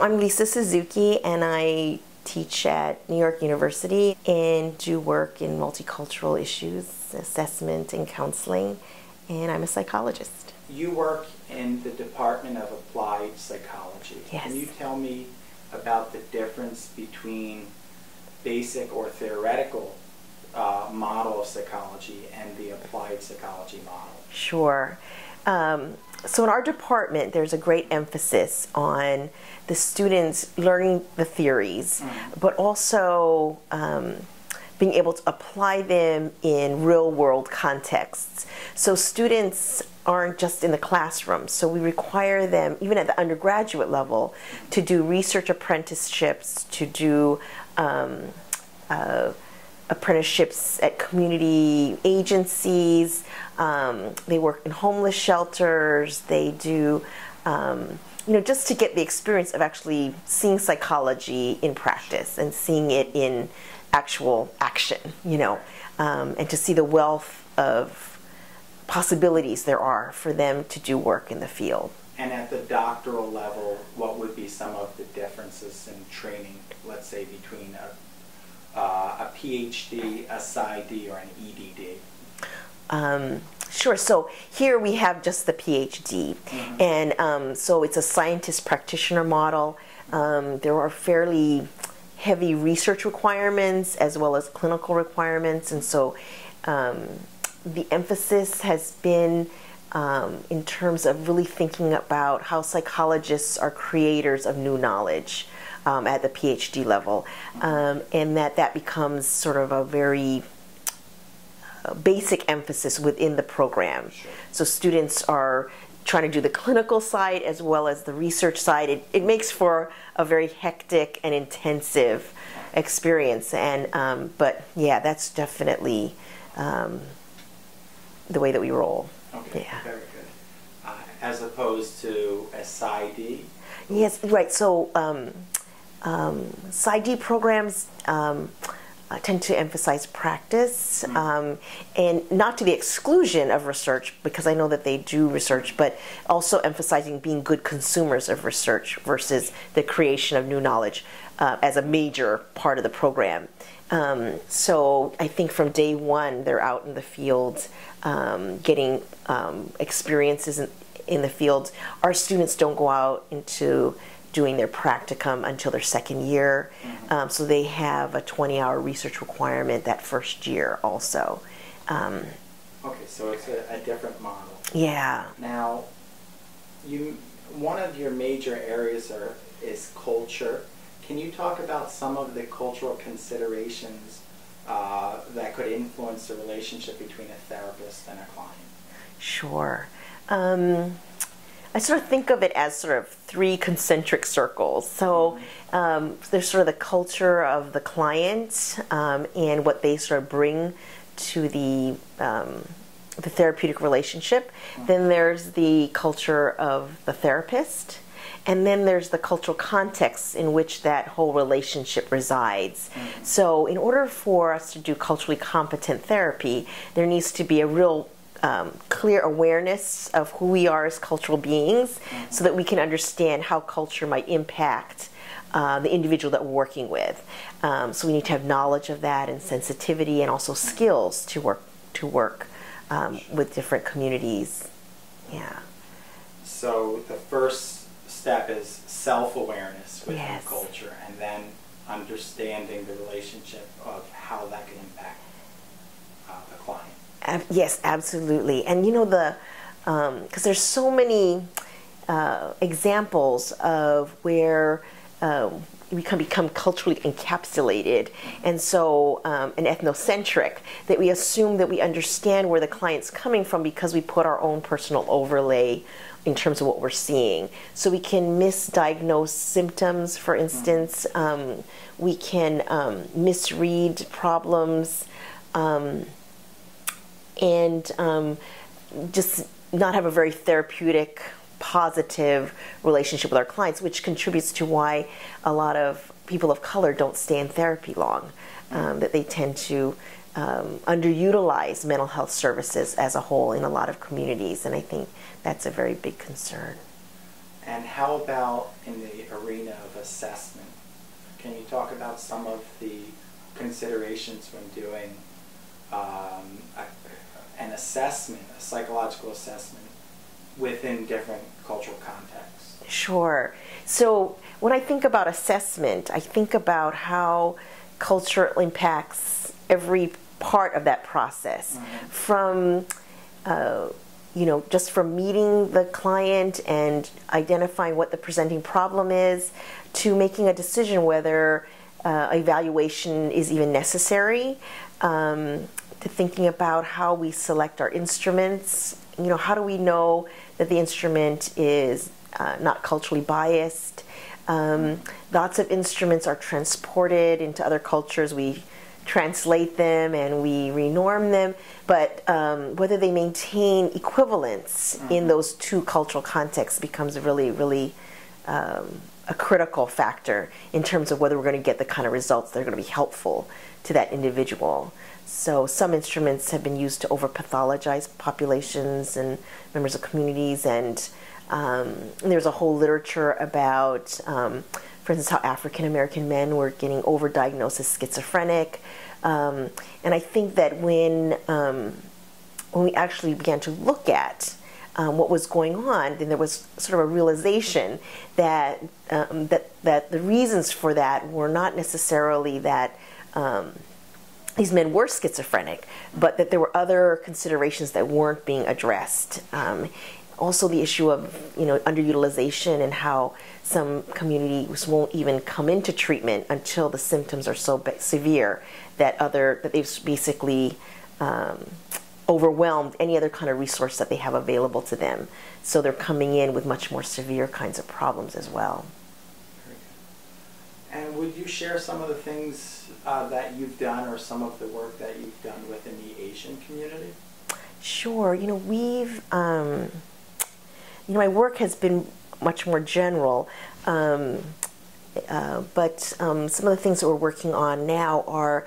I'm Lisa Suzuki, and I teach at New York University and do work in multicultural issues, assessment and counseling, and I'm a psychologist. You work in the Department of Applied Psychology. Yes. Can you tell me about the difference between basic or theoretical model of psychology and the applied psychology model? Sure. So in our department, there's a great emphasis on the students learning the theories, but also being able to apply them in real-world contexts. So students aren't just in the classroom, so we require them, even at the undergraduate level, to do research apprenticeships, to do apprenticeships at community agencies. They work in homeless shelters. They do, just to get the experience of actually seeing psychology in practice and seeing it in actual action, and to see the wealth of possibilities there are for them to do work in the field. And at the doctoral level, what would be some of the differences in training, let's say, between a PhD, a PsyD, or an EDD? Sure. So here we have just the PhD, and so it's a scientist practitioner model. There are fairly heavy research requirements as well as clinical requirements, and so the emphasis has been in terms of really thinking about how psychologists are creators of new knowledge at the PhD level, and that becomes sort of a very basic emphasis within the program. Sure. So students are trying to do the clinical side as well as the research side. It makes for a very hectic and intensive experience, and but yeah, that's definitely the way that we roll. Okay, Yeah. very good. As opposed to a PsyD? Yes, right. So PsyD programs tend to emphasize practice, and not to the exclusion of research, because I know that they do research, but also emphasizing being good consumers of research versus the creation of new knowledge as a major part of the program. So I think from day one, they're out in the field getting experiences in the field. Our students don't go out into doing their practicum until their second year, so they have a 20-hour research requirement that first year also. Okay, so it's a different model. Yeah. Now, one of your major areas is culture. Can you talk about some of the cultural considerations that could influence the relationship between a therapist and a client? Sure. I sort of think of it as sort of three concentric circles. So there's sort of the culture of the client and what they sort of bring to the therapeutic relationship. Then there's the culture of the therapist. And then there's the cultural context in which that whole relationship resides. So in order for us to do culturally competent therapy, there needs to be a real clear awareness of who we are as cultural beings, so that we can understand how culture might impact the individual that we're working with. So we need to have knowledge of that and sensitivity, and also skills to work with different communities. Yeah. So the first step is self-awareness within Yes. culture, and then understanding the relationship of how that can impact the client. Yes, absolutely. And because there's so many examples of where we can become culturally encapsulated and so and ethnocentric, that we assume that we understand where the client's coming from because we put our own personal overlay in terms of what we're seeing. So we can misdiagnose symptoms, for instance. We can misread problems, and just not have a very therapeutic, positive relationship with our clients, which contributes to why a lot of people of color don't stay in therapy long, that they tend to underutilize mental health services as a whole in a lot of communities, and I think that's a very big concern. And how about in the arena of assessment? Can you talk about some of the considerations when doing an assessment, a psychological assessment, within different cultural contexts? Sure. So when I think about assessment, I think about how culture impacts every part of that process, from just from meeting the client and identifying what the presenting problem is, to making a decision whether evaluation is even necessary, to thinking about how we select our instruments. How do we know that the instrument is not culturally biased? Lots of instruments are transported into other cultures. We translate them and we renorm them, but whether they maintain equivalence in those two cultural contexts becomes really, really a critical factor in terms of whether we're going to get the kind of results that are going to be helpful to that individual. So some instruments have been used to over-pathologize populations and members of communities, and there's a whole literature about, for instance, how African American men were getting overdiagnosed as schizophrenic. And I think that when we actually began to look at what was going on, then there was sort of a realization that that the reasons for that were not necessarily that these men were schizophrenic, but that there were other considerations that weren't being addressed. Also, the issue of underutilization, and how some communities won't even come into treatment until the symptoms are so severe that they've basically overwhelmed any other kind of resource that they have available to them. So they're coming in with much more severe kinds of problems as well. And would you share some of the things that you've done, or some of the work that you've done within the Asian community? Sure. We've my work has been much more general, but some of the things that we're working on now are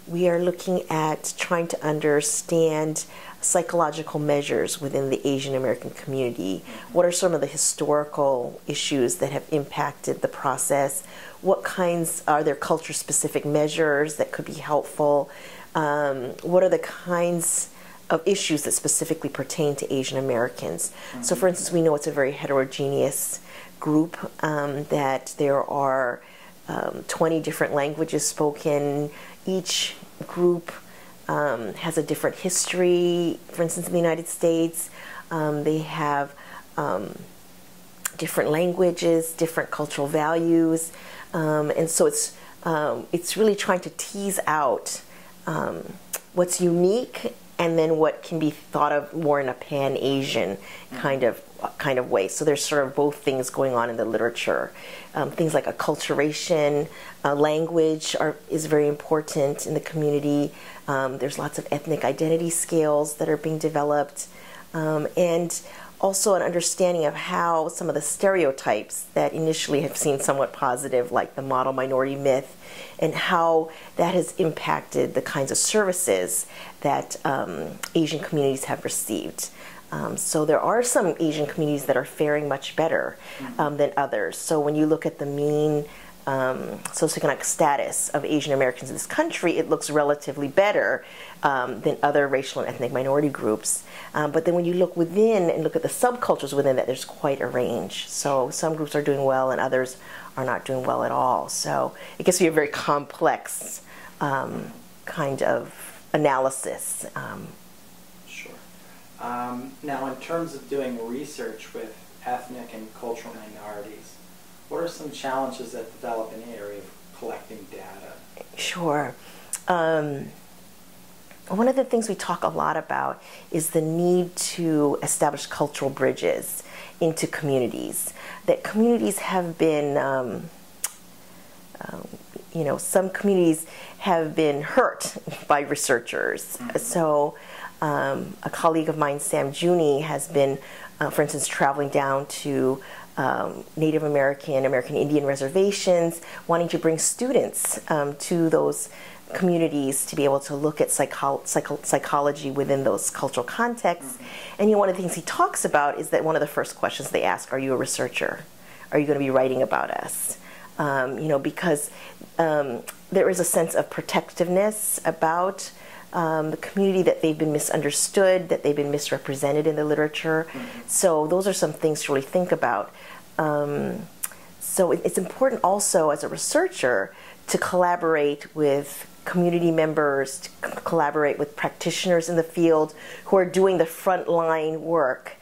we are looking at trying to understand psychological measures within the Asian American community. What are some of the historical issues that have impacted the process? What kinds are there culture-specific measures that could be helpful? What are the kinds of issues that specifically pertain to Asian Americans? So, for instance, we know it's a very heterogeneous group, that there are 20 different languages spoken. Each group has a different history. For instance, in the United States, they have different languages, different cultural values, and so it's really trying to tease out what's unique, and then what can be thought of more in a pan-Asian kind of way. So there's sort of both things going on in the literature. Things like acculturation, language is very important in the community. There's lots of ethnic identity scales that are being developed, and also an understanding of how some of the stereotypes that initially have seemed somewhat positive, like the model minority myth, and how that has impacted the kinds of services that Asian communities have received. So there are some Asian communities that are faring much better than others. So when you look at the mean socioeconomic status of Asian Americans in this country, it looks relatively better than other racial and ethnic minority groups. But then when you look within and look at the subcultures within that, there's quite a range. So some groups are doing well and others are not doing well at all. So it gets to be a very complex kind of analysis. Sure. Now, in terms of doing research with ethnic and cultural minorities, what are some challenges that develop in the area of collecting data? Sure. One of the things we talk a lot about is the need to establish cultural bridges into communities. That communities have been, some communities have been hurt by researchers. So a colleague of mine, Sam Juni, has been, for instance, traveling down to Native American, American Indian reservations, wanting to bring students to those communities to be able to look at psychology within those cultural contexts. And one of the things he talks about is that one of the first questions they ask, are you a researcher? Are you going to be writing about us? Because there is a sense of protectiveness about the community, that they've been misunderstood, that they've been misrepresented in the literature. So those are some things to really think about. So it's important also as a researcher to collaborate with community members, to collaborate with practitioners in the field who are doing the frontline work,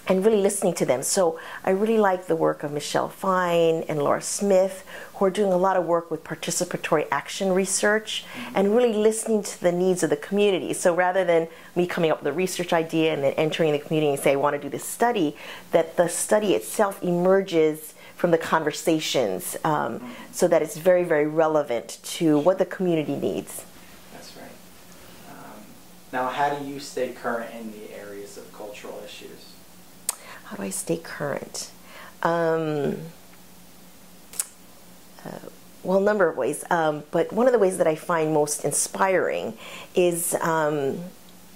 and really listening to them. So I really like the work of Michelle Fine and Laura Smith, who are doing a lot of work with participatory action research and really listening to the needs of the community. So rather than me coming up with a research idea and then entering the community and say, I want to do this study, that the study itself emerges from the conversations, so that it's very, very relevant to what the community needs. That's right. Now, how do you stay current in the areas of cultural issues? How do I stay current? Well, a number of ways, but one of the ways that I find most inspiring is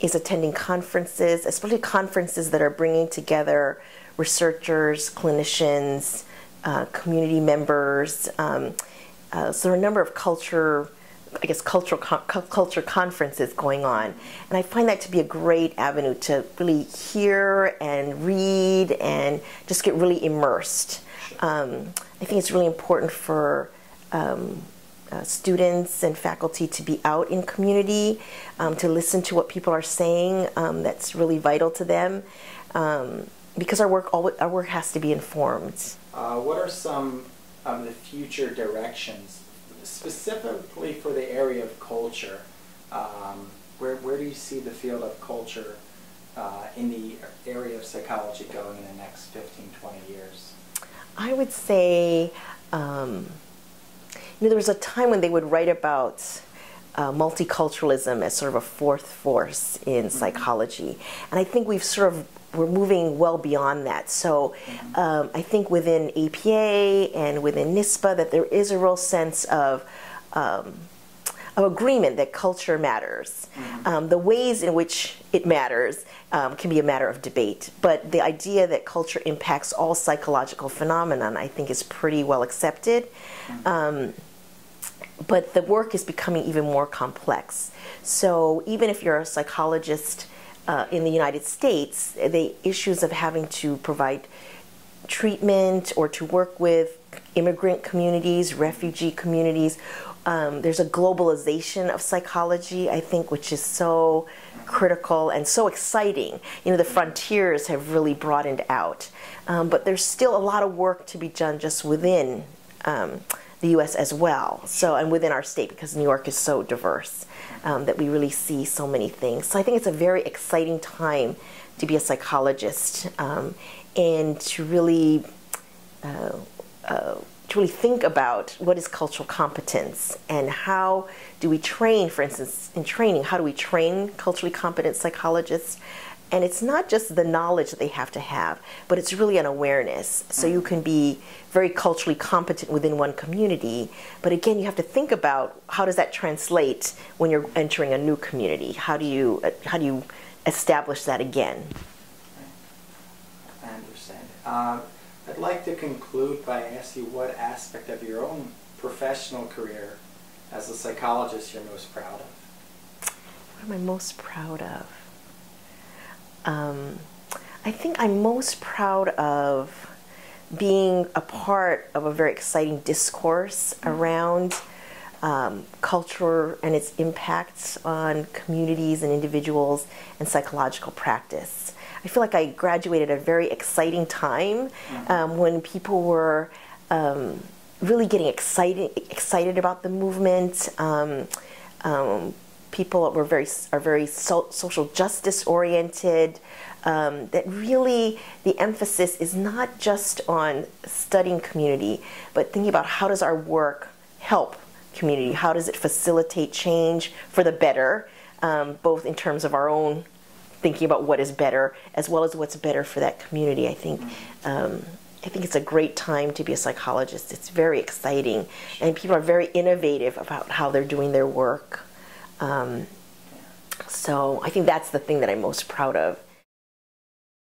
attending conferences, especially conferences that are bringing together researchers, clinicians, community members. So there are a number of culture conferences going on, and I find that to be a great avenue to really hear and read and just get really immersed. I think it's really important for students and faculty to be out in community, to listen to what people are saying. That's really vital to them, because our work has to be informed. What are some of the future directions, specifically for the area of culture? Where do you see the field of culture in the area of psychology going in the next 15, 20 years? I would say, there was a time when they would write about multiculturalism as sort of a fourth force in psychology. And I think we're moving well beyond that. So I think within APA and within NISPA that there is a real sense of agreement that culture matters. The ways in which it matters can be a matter of debate, but the idea that culture impacts all psychological phenomenon, I think, is pretty well accepted. But the work is becoming even more complex. So even if you're a psychologist in the United States, the issues of having to provide treatment or to work with immigrant communities, refugee communities, there's a globalization of psychology, I think, which is so critical and so exciting. The frontiers have really broadened out. But there's still a lot of work to be done just within the U.S. as well, and within our state, because New York is so diverse, that we really see so many things. So I think it's a very exciting time to be a psychologist, and to really think about what is cultural competence and how do we train, for instance, in training, how do we train culturally competent psychologists? And it's not just the knowledge that they have to have, but it's really an awareness. So you can be very culturally competent within one community, but again, you have to think about how does that translate when you're entering a new community? How do you establish that again? I understand. I'd like to conclude by asking you what aspect of your own professional career as a psychologist you're most proud of. What am I most proud of? I think I'm most proud of being a part of a very exciting discourse around culture and its impacts on communities and individuals and psychological practice. I feel like I graduated at a very exciting time when people were really getting excited about the movement. People are very social justice oriented. That really the emphasis is not just on studying community, but thinking about how does our work help community? How does it facilitate change for the better, both in terms of our own thinking about what is better as well as what's better for that community. I think it's a great time to be a psychologist. It's very exciting, and people are very innovative about how they're doing their work. So I think that's the thing that I'm most proud of.